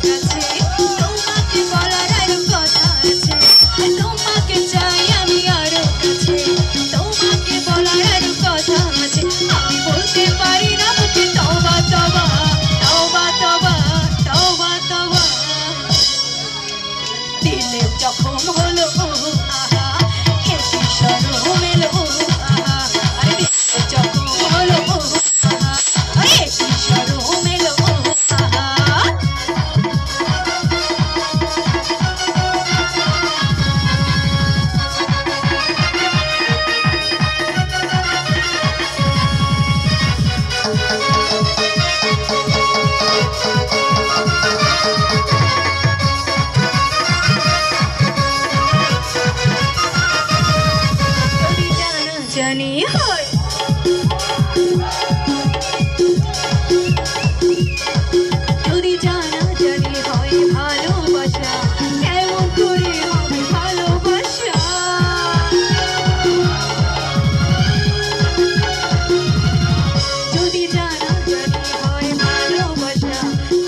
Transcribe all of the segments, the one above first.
কাছে তোমাকে বলার আরো কথা আছে তোমাকে চাই আমি আরো কাছে তোমাকে বলার আরো কথা আছে আমি বলতে পারি না মুখে তওবা তওবা তওবা তওবা তওবা তওবা দিলে জখম হলো আহা এসে শরম এলো আহা আরে দিলে জখম হলো আহা এসে শরম এলো আহা জানি হয় যদি জানা জানি হয় ভালোবাসা কেমন করে হবে ভালোবাসা যদি জানা জানি হয় ভালোবাসা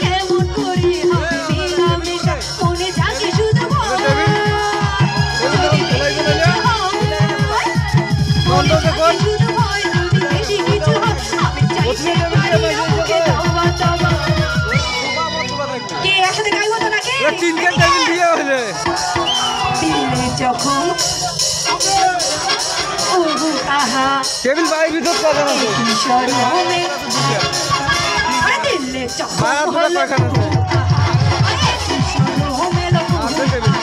কেমন করে হবে মেলামেশা মনে জাগে শুধু ভয় যদি শুধু ভয় যদি বেশি কিছু হয় আমি চাইতে পারি না মুখে তওবা তওবা কে একসাথে গাইবো তো নাকি তিনজন টেবিল দিয়ে হলে দিলে যখন ওহু আহা টেবিল বাড়ির ভিতর কথা না শরমে আরে দিলে যখন মায়া ধরে পাখানা আছে শরমে লোক আছে টেবিল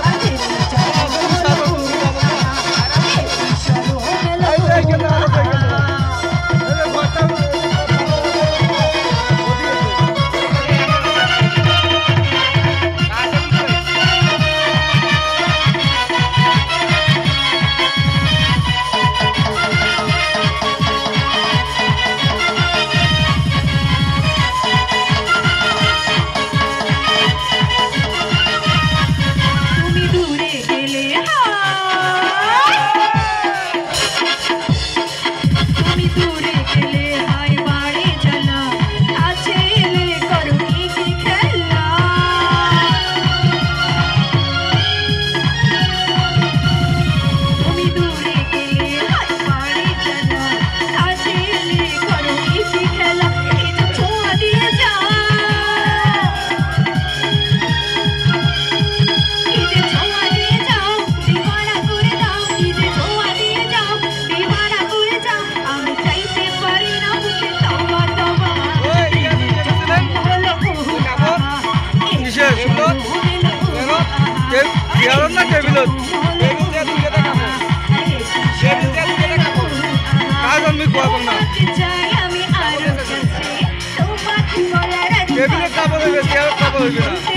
আরে দিলে যখন শরমে লোক এই কেন আলো কেন এই ঘরটা তুমি দূরে গেলে তুমি দূরে গেলে হাই বাড়ি জানা কাছে এলে করো কি খেলা তুমি দূরে গেলে হাই বাড়ি জানা কাছে এলে করো কি খেলা এই যে ছোঁয়া দিয়ে যাও এই যে ছোঁয়া দিয়ে যাও দিবানা করে দাও এই যে ছোঁয়া দিয়ে যাও দিবানা করে যাও আমি চাইতে পারি না মুখে তওবা তওবা ওই কিসের সুন্দর কেন না টেবিলত টেবিল দিয়ে দুটো দেখাবো টেবিল দিয়ে দুটো দেখাবো কাজ আমি কোয়াবো না চাই আমি আরো কাছে তোমাকে বলার টেবিলের কাপড় হইবে চেয়ারের কাপড় হইবে না